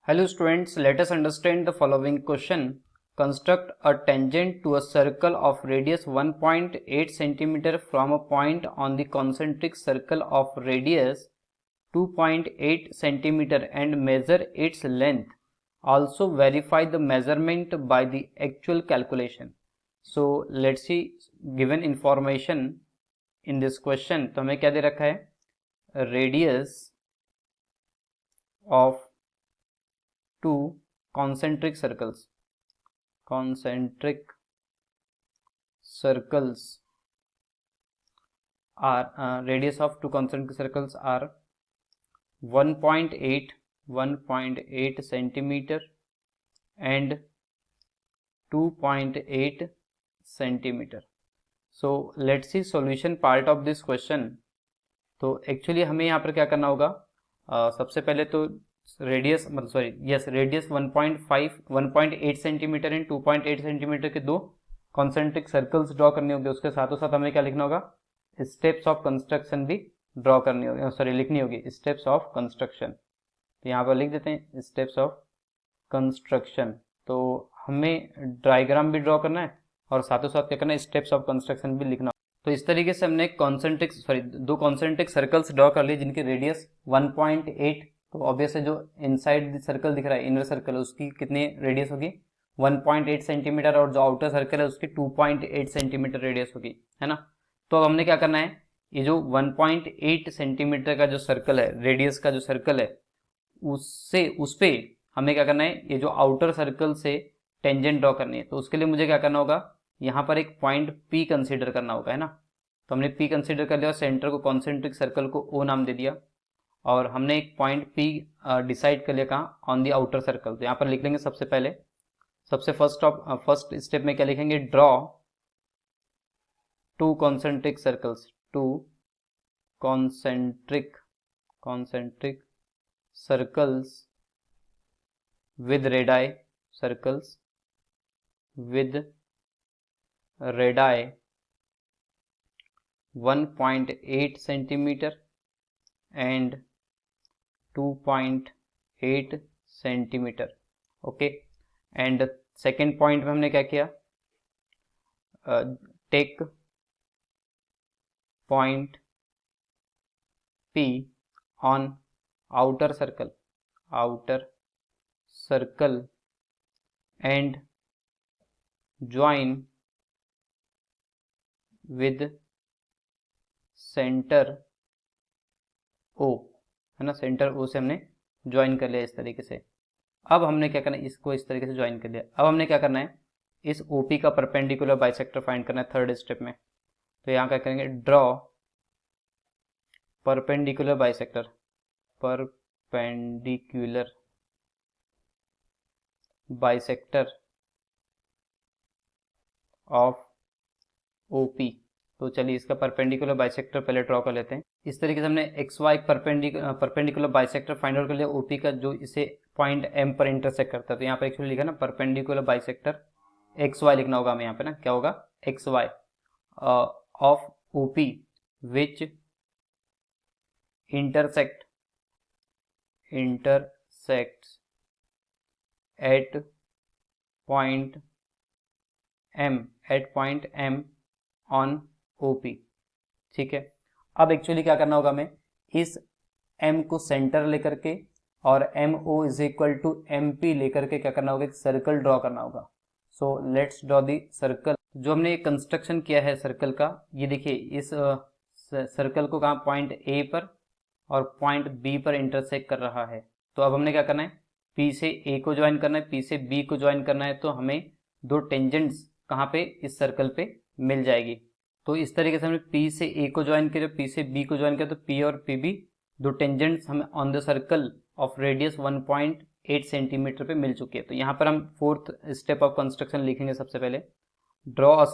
Hello students, let us understand the following question. Construct a tangent to a circle of radius 1.8 cm from a point on the concentric circle of radius 2.8 cm and measure its length. Also verify the measurement by the actual calculation. So let's see given information in this question. तो हमें क्या दे रखा है? Radius of two concentric circles are radius of two concentric circles are 1.8 centimeter and 2.8 centimeter. So let's see solution part of this question. तो actually हमें यहाँ पर क्या करना होगा, सबसे पहले तो radius radius 1.8 centimetre and 2.8 centimetre के दो कॉन्सेंट्रिक सर्कल्स ड्रॉ करने होंगे। उसके साथों साथ हमें क्या लिखना होगा, स्टेप्स ऑफ कंस्ट्रक्शन भी ड्रॉ करनी होगी, लिखनी होगी स्टेप्स ऑफ कंस्ट्रक्शन। तो यहाँ पर लिख देते हैं स्टेप्स ऑफ कंस्ट्रक्शन। तो हमें डायग्राम भी ड्रॉ करना है और साथों साथ क्या करना है, स्टेप्स ऑफ कंस्ट्रक्शन भी लिखना। तो इस तरीके से हमने दो कॉन्सेंट्रिक सर्कल्स ड्रॉ कर लिए जिनकी रेडियस 1.8, तो ऑब्वियस है जो इनसाइड द सर्कल दिख रहा है, इनर सर्कल, उसकी कितनी रेडियस होगी 1.8 सेंटीमीटर, और जो आउटर सर्कल है उसकी 2.8 सेंटीमीटर रेडियस होगी, है ना। तो अब हमने क्या करना है, ये जो 1.8 सेंटीमीटर का जो सर्कल है, रेडियस का जो सर्कल है, उस पे हमें क्या करना है, ये जो आउटर सर्कल से टेंजेंट ड्रॉ करनी है। तो उसके लिए मुझे क्या करना होगा, यहाँ पर एक पॉइंट P कंसीडर करना होगा, है ना। तो हमने P कंसीडर कर लिया और सेंटर को, कॉन्सेंट्रिक सर्कल को O नाम दे दिया, और हमने एक पॉइंट P डिसाइड कर लिया कहाँ, ऑन दी आउटर सर्कल। तो यहाँ पर लिख लेंगे सबसे पहले, सबसे फर्स्ट स्टेप में क्या लिखेंगे, draw two concentric circles, to concentric circles with radii, circles with radii 1.8 centimeter and 2.8 centimeter. Okay, and second point में हमने क्या किया, take point P on outer circle and join with center O, है ना। Centre O से हमने join कर लिया इस तरीके से। अब हमने क्या करना है, इसको इस तरीके से ज्वाइन कर लिया। अब हमने क्या करना है, इस OP का परपेंडिकुलर बाइसेक्टर फाइंड करना है थर्ड स्टेप में। तो यहाँ क्या करेंगे, draw perpendicular bisector of OP। तो चलिए इसका परपेंडिकुलर बाइसेक्टर पहले ड्रॉ कर लेते हैं। इस तरीके से हमने XY perpendicular bisector find out कर लिया OP का, जो इसे पॉइंट M पर इंटरसेक्ट करता है। तो यहाँ पर एक्चुअली लिखा ना, परपेंडिकुलर बाइसेक्टर XY लिखना होगा हमें यहाँ पे ना, क्या होगा, XY of OP which intersects at point M on OP। ठीक है, अब एक्चुअली क्या करना होगा हमें, इस M को सेंटर लेकर के और MO is equal to MP लेकर के क्या करना होगा, एक सर्कल ड्रॉ करना होगा। So let's draw the circle. जो हमने कंस्ट्रक्शन किया है सर्कल का, ये देखिए इस सर्कल को कहाँ, पॉइंट A पर और पॉइंट B पर इंटरसेक्ट कर रहा है। तो अब हमने क्या करना है, P से A को ज्वाइन करना है, P से B को ज्वाइन करना है। तो हमें दो टेंजेंट्स कहाँ पे, इस सर्कल पे मिल जाएगी। तो इस तरीके से हमने P से A को ज्वाइन किया, P से B को ज्वाइन किया, तो P और PB दो टेंजेंट्स हमें on the circle of radius 1.8 centimetre पे मिल चुकी है। तो यहाँ पर हम फोर्थ स्टेप ऑफ कंस्ट्रक्शन लिखेंगे। सबसे पहले draw a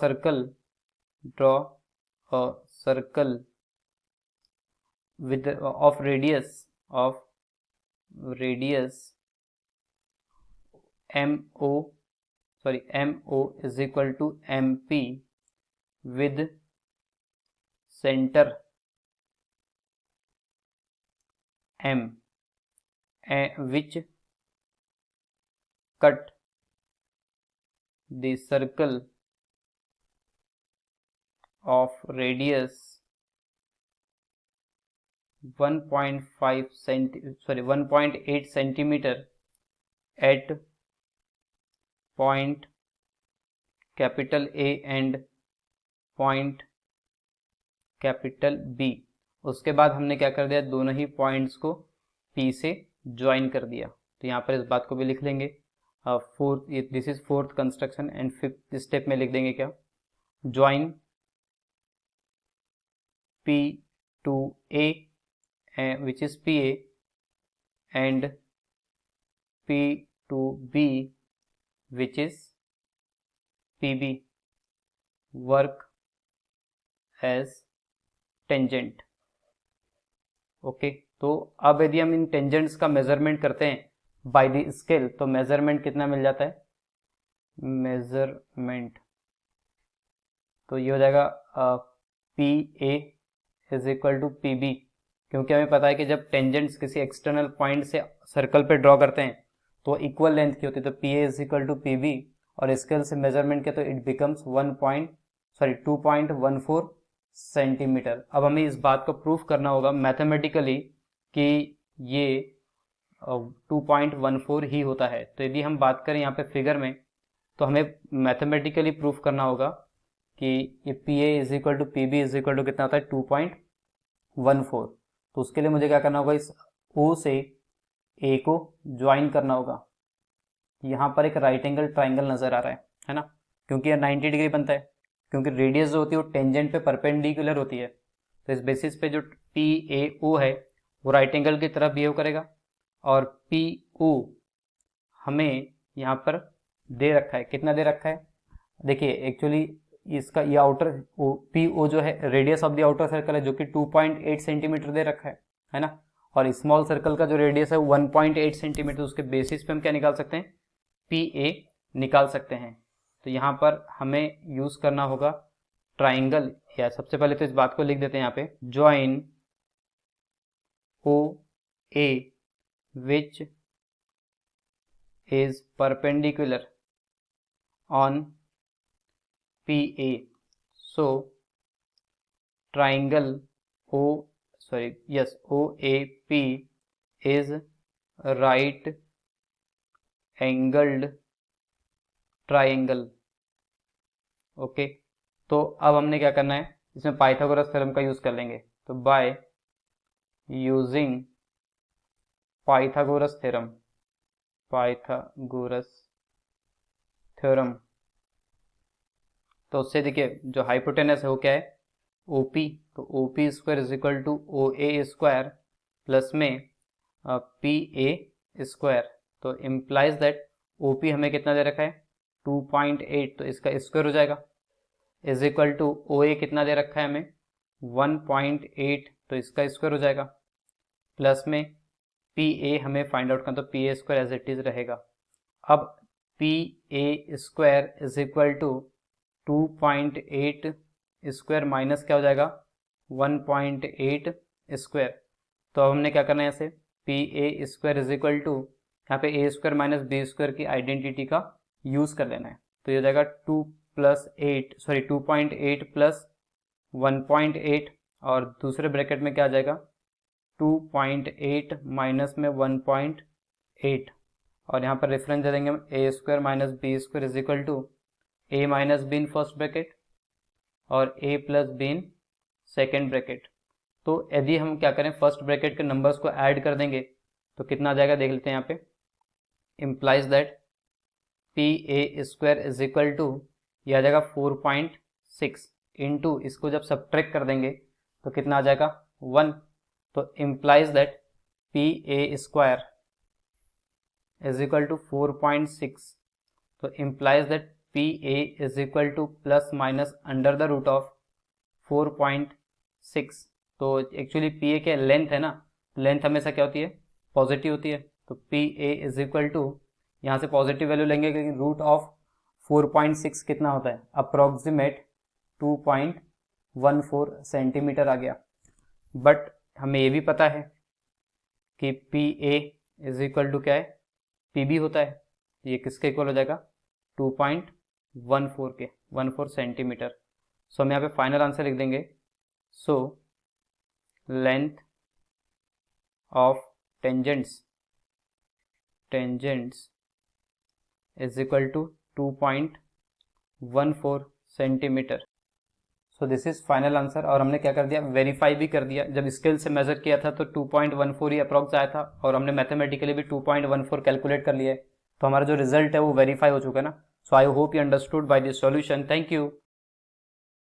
circle with of radius MO is equal to MP with center M, which cut the circle of radius 1.8 centimeter at point capital A and point capital B। उसके बाद हमने क्या कर दिया, दोनों ही पॉइंट्स को P से join कर दिया। तो यहाँ पर इस बात को भी लिख लेंगे। Fourth, this is fourth construction. And fifth step में लिख देंगे क्या, join P to A which is PA and P to B which is PB work as tangent. Okay, तो अब यदि हम इन टेंजेंट्स का मेजरमेंट करते हैं बाय द स्केल, तो मेजरमेंट कितना मिल जाता है, मेजरमेंट तो ये हो जाएगा P A is equal to P B, क्योंकि हमें पता है कि जब टेंजेंट्स किसी एक्सटर्नल पॉइंट से सर्कल पे ड्रॉ करते हैं तो इक्वल लेंथ की होती है, तो P A is equal to P B, और स्केल से मेजरमेंट के तो इट बिकम्स 2.14 सेंटीमीटर। अब हमें इस बात को प्रूफ करना होगा मैथमेटिकली कि ये 2.14 ही होता है। तो यदि हम बात करें यहाँ पे फिगर में, तो हमें मैथमेटिकली प्रूफ करना होगा कि ये P A is equal to P B is equal to कितना होता है, 2.14। तो उसके लिए मुझे क्या करना होगा, इस ओ से ए को ज्वाइन करना होगा। यहाँ पर एक राइट एंगल ट्राइंगल नजर आ रहा है ना, क्योंकि यह 90 डिग्री बनता है, क्योंकि रेडियस जो होती है वो टेंजेंट पे परपेंडिकुलर होती है। तो इस बेसिस पे जो पी ए ओ है वो राइट एंगल की तरफ बिहेव करेगा, और पी ओ हमें यहाँ पर दे रखा है, कितना दे रखा है, देखिए एक्चुअली इसका ये आउटर पी ओ जो है radius of the outer circle है, जो कि 2.8 सेंटीमीटर दे रखा है ना, और स्मॉल सर्कल का जो रेडियस है 1.8 सेंटीमीटर। उसके बेसिस पे हम क्या निकाल सकते हैं, पी ए निकाल सकते हैं। तो यहाँ पर हमें यूज करना होगा ट्राइंगल, या सबसे पहले तो इस बात को लिख देते हैं यहाँ पे, join O A which is perpendicular on P A. So triangle O A P is right angled triangle. Okay, तो अब हमने क्या करना है, इसमें पाइथागोरस थ्योरम का यूज कर लेंगे। तो बाय यूजिंग पाइथागोरस थ्योरम, तो उससे देखिए जो हाइपोटेनस है वो क्या है, ओपी। तो OP square is equal to O A square plus में पी ए स्क्वायर। तो इम्प्लाइज दैट ओपी हमें कितना दे रखा है, 2.8, तो इसका स्क्वायर हो जाएगा, इज इक्वल टू ओ ए कितना दे रखा है हमें, 1.8, तो इसका स्क्वायर हो जाएगा, प्लस में पी ए हमें फाइंड आउट करना, तो P A square as it is रहेगा। अब P A square is equal to 2.8 square minus क्या हो जाएगा, 1.8 स्क्वायर। तो अब हमने क्या करना है, ऐसे P A square is equal to यहाँ पे A square minus B square की आइडेंटिटी का यूज कर लेना है। तो ये हो जाएगा 2.8 प्लस 1.8, और दूसरे ब्रैकेट में क्या आ जाएगा, 2.8 माइनस में 1.8, और यहाँ पर रेफरेंस दे देंगे हम A square minus B square is equal to A minus B in first bracket और A plus B in second bracket. तो यदि हम क्या करें, फर्स्ट ब्रैकेट के नंबर्स को ऐड कर देंगे तो कितना आ जाएगा, देख लेते हैं यहाँ पे, implies that P A square is equal to, यह आ जाएगा 4.6 इंटू, इसको जब सब्ट्रैक्ट कर देंगे तो कितना आ जाएगा, 1। तो implies that P A square is equal to 4.6, तो implies that P A is equal to plus minus under the root of 4.6। तो एक्चुअली पी ए के लेंथ है ना, लेंथ हमेशा क्या होती है, पॉजिटिव होती है। तो P A is equal to, यहाँ से पॉजिटिव वैल्यू लेंगे क्योंकि रूट ऑफ 4.6 कितना होता है, अप्रोक्सीमेट 2.14 सेंटीमीटर आ गया। बट हमें ये भी पता है कि P A is equal to क्या है, पी बी होता है। ये किसके इक्वल हो जाएगा 2.14 के 14 सेंटीमीटर। सो हम यहाँ पे फाइनल आंसर लिख देंगे। So length of tangents is equal to 2.14 centimetre. So this is final answer. और हमने क्या कर दिया, वेरीफाई भी कर दिया। जब स्केल से मेजर किया था तो 2.14 ही अप्रॉक्स आया था, और हमने मैथमेटिकली भी 2.14 कैलकुलेट कर लिया है। तो हमारा जो रिजल्ट है वो वेरीफाई हो चुका है ना। So I hope you understood by this solution. Thank you.